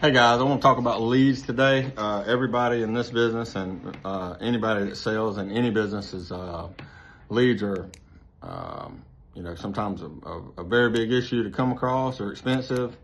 Hey guys, I want to talk about leads today. Everybody in this business and anybody that sells in any business is leads are, sometimes a very big issue to come across. They're expensive.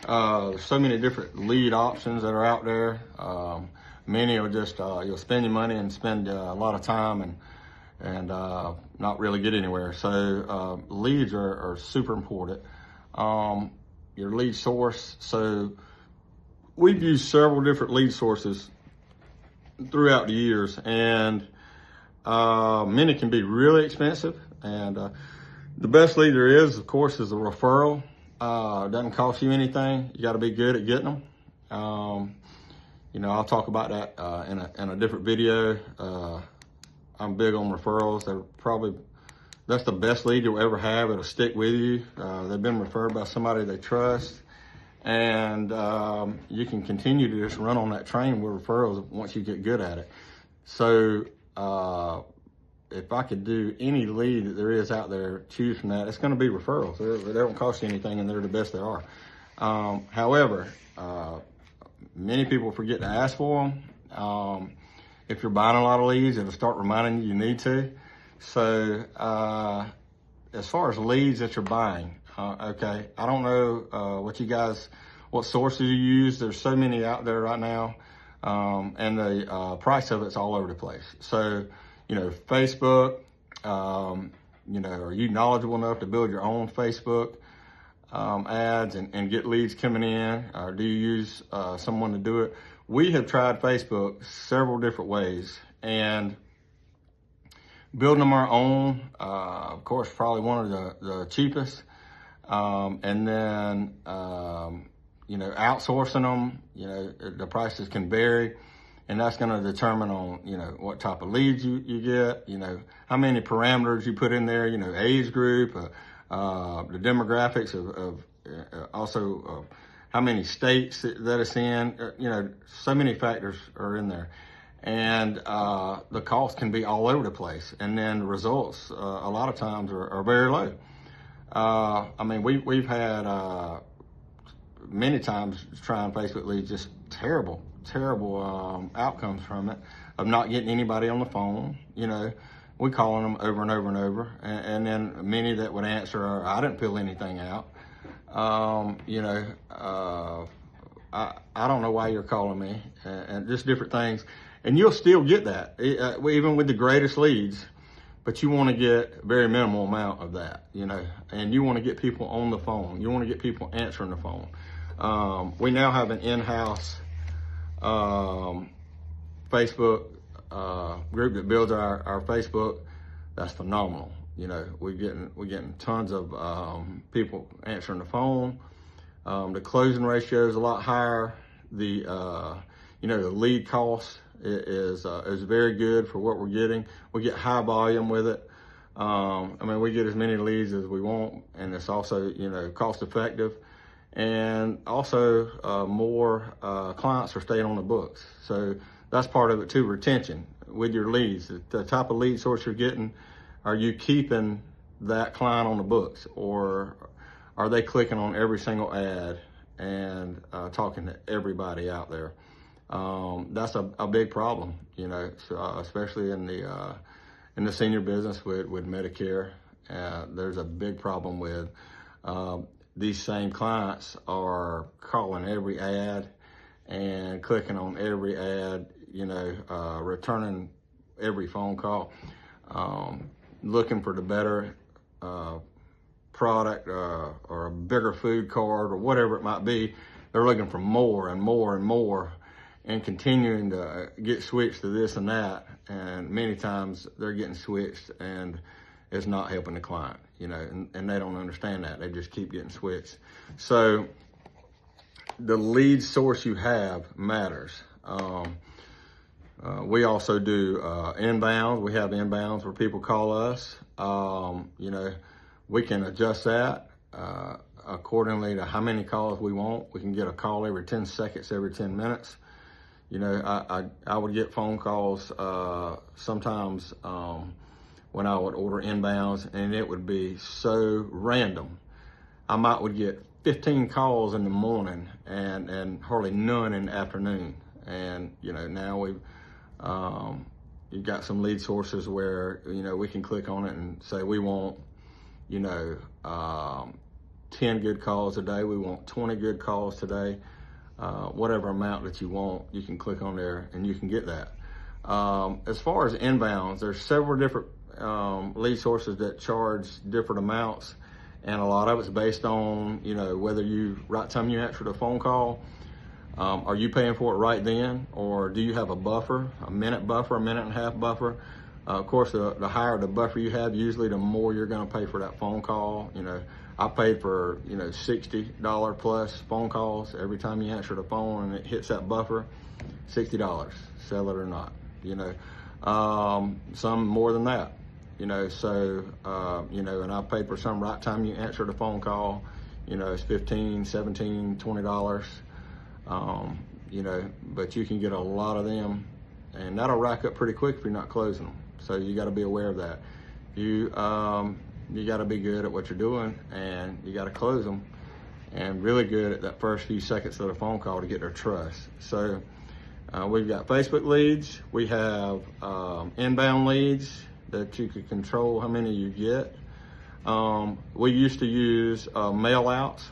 There's so many different lead options that are out there. Many are just you'll spend your money and spend a lot of time and not really get anywhere. So leads are super important. Your lead source. So we've used several different lead sources throughout the years, and many can be really expensive. And the best lead there is, of course, is a referral. It doesn't cost you anything. You got to be good at getting them. I'll talk about that in a different video. I'm big on referrals. That's the best lead you'll ever have. It'll stick with you. They've been referred by somebody they trust. And you can continue to just run on that train with referrals once you get good at it. So if I could do any lead that there is out there, choose from that, it's going to be referrals. They don't cost you anything, and they're the best there are. However, many people forget to ask for them. If you're buying a lot of leads, it'll start reminding you need to. So as far as leads that you're buying, okay, I don't know what sources you use. There's so many out there right now, and the price of it's all over the place. So, Facebook, are you knowledgeable enough to build your own Facebook ads and get leads coming in? Or do you use someone to do it? We have tried Facebook several different ways, and building them our own, of course, probably one of the cheapest. And then, outsourcing them, the prices can vary, and that's going to determine on, what type of leads you get, how many parameters you put in there, age group, the demographics of also how many states that it's in, so many factors are in there. And the cost can be all over the place. And then the results, a lot of times, are very low. We've had many times trying Facebook leads, just terrible outcomes from it, of not getting anybody on the phone. We calling them over and over and over, and then many that would answer are, I didn't fill anything out. I don't know why you're calling me, and just different things. And you'll still get that, even with the greatest leads. But you want to get very minimal amount of that, and you want to get people on the phone. You want to get people answering the phone. We now have an in-house Facebook group that builds our Facebook. That's phenomenal. We're getting tons of people answering the phone. The closing ratio is a lot higher. The lead cost is very good for what we're getting. We get high volume with it. We get as many leads as we want, and it's also, cost effective. And also more clients are staying on the books. So that's part of it too, retention with your leads. The type of lead source you're getting, are you keeping that client on the books, or are they clicking on every single ad and talking to everybody out there? That's a big problem, especially in the senior business with Medicare. There's a big problem with these same clients are calling every ad and clicking on every ad, returning every phone call, looking for the better product or a bigger food card or whatever it might be. They're looking for more and more and more, and continuing to get switched to this and that. And many times they're getting switched and it's not helping the client, and they don't understand that. They just keep getting switched. So the lead source you have matters. We also do inbounds. We have inbounds where people call us. We can adjust that accordingly to how many calls we want. We can get a call every 10 seconds, every 10 minutes. I would get phone calls sometimes when I would order inbounds, and it would be so random. I would get 15 calls in the morning and hardly none in the afternoon. And, you know, now you've got some lead sources where, you know, we can click on it and say we want, you know, 10 good calls a day. We want 20 good calls today. Whatever amount that you want, you can click on there and you can get that. As far as inbounds, there's several different lead sources that charge different amounts, and a lot of it's based on, you know, whether right time you answer the phone call, are you paying for it right then, or do you have a buffer, a minute and a half buffer? Of course, the higher the buffer you have, usually the more you're going to pay for that phone call. You know, I paid for, you know, $60 plus phone calls every time you answer the phone and it hits that buffer. $60, sell it or not. You know, some more than that. You know, so you know, and I paid for some right time you answer the phone call. You know, it's $15, $17, $20. You know, but you can get a lot of them, and that'll rack up pretty quick if you're not closing them. So you got to be aware of that. You got to be good at what you're doing, and you got to close them, and really good at that first few seconds of the phone call to get their trust. So we've got Facebook leads. We have inbound leads that you could control how many you get. We used to use mail outs.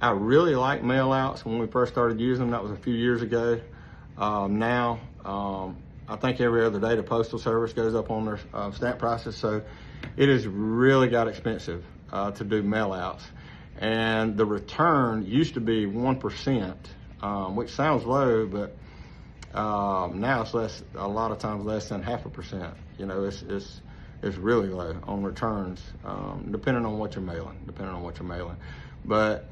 I really like mail outs when we first started using them. That was a few years ago. Now, I think every other day the Postal Service goes up on their stamp prices. So it has really got expensive to do mail outs. And the return used to be 1%, which sounds low, but now it's less, a lot of times less than 0.5%. You know, it's really low on returns, depending on what you're mailing. But,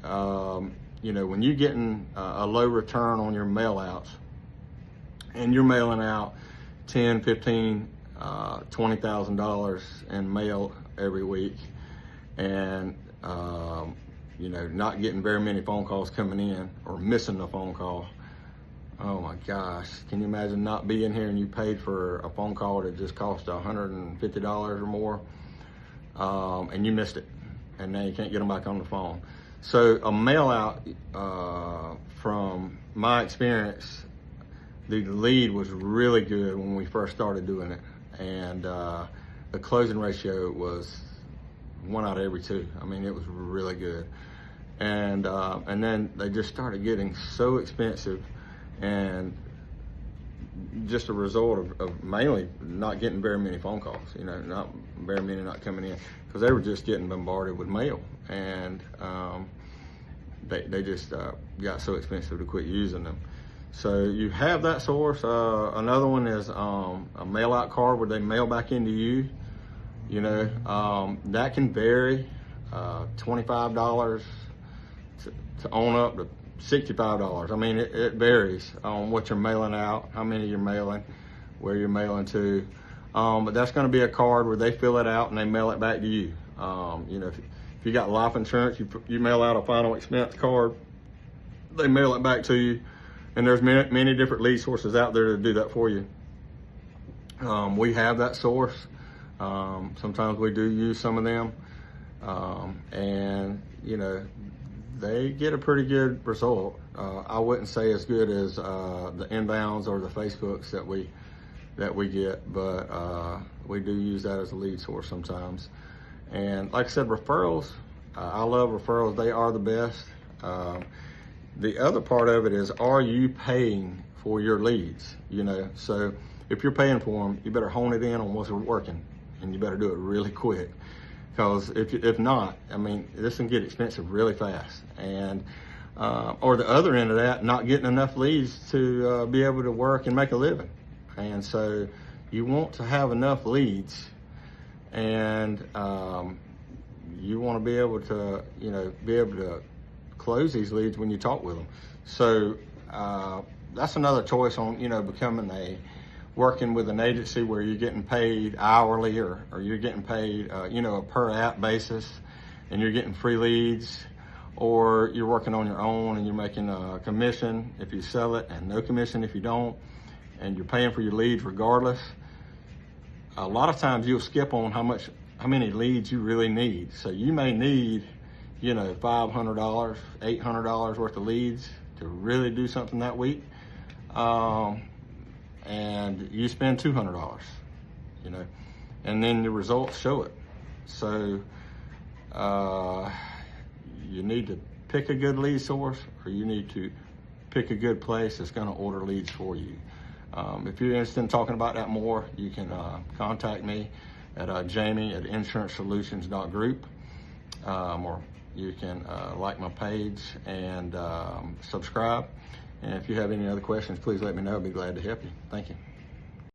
you know, when you're getting a low return on your mail outs and you're mailing out $10, $15, $20,000 in mail every week, and, you know, not getting very many phone calls coming in or missing the phone call, oh my gosh, can you imagine not being here and you paid for a phone call that just cost $150 or more, and you missed it, and now you can't get them back on the phone. So a mail out, from my experience, the lead was really good when we first started doing it, and the closing ratio was 1 out of every 2. I mean, it was really good. And then they just started getting so expensive, and just a result of mainly not getting very many phone calls, you know, not very many not coming in, because they were just getting bombarded with mail, and they just got so expensive to quit using them. So you have that source. Another one is a mail out card where they mail back into you. You know, that can vary, $25 to on up to $65. I mean, it varies on what you're mailing out, how many you're mailing, where you're mailing to. But that's going to be a card where they fill it out and they mail it back to you. You know, if you got life insurance, you mail out a final expense card, they mail it back to you. And there's many different lead sources out there to do that for you. We have that source. Sometimes we do use some of them. And, you know, they get a pretty good result. I wouldn't say as good as the inbounds or the Facebooks that we get, but we do use that as a lead source sometimes. And like I said, referrals, I love referrals. They are the best. The other part of it is, are you paying for your leads? You know, so if you're paying for them, you better hone it in on what's working, and you better do it really quick. Because if not, I mean, this can get expensive really fast. And or the other end of that, not getting enough leads to be able to work and make a living. And so you want to have enough leads, and you want to be able to, you know, close these leads when you talk with them. So that's another choice on, you know, working with an agency where you're getting paid hourly, or you're getting paid, you know, a per app basis, and you're getting free leads, or you're working on your own and you're making a commission if you sell it and no commission if you don't, and you're paying for your leads regardless. A lot of times you'll skip on how many leads you really need. So you may need, you know, $500, $800 worth of leads to really do something that week, and you spend $200, you know, and then the results show it. So you need to pick a good lead source, or you need to pick a good place that's going to order leads for you. If you're interested in talking about that more, you can contact me at jamie@insurancesolutions.group, or you can like my page and subscribe. And if you have any other questions, please let me know. I'll be glad to help you. Thank you.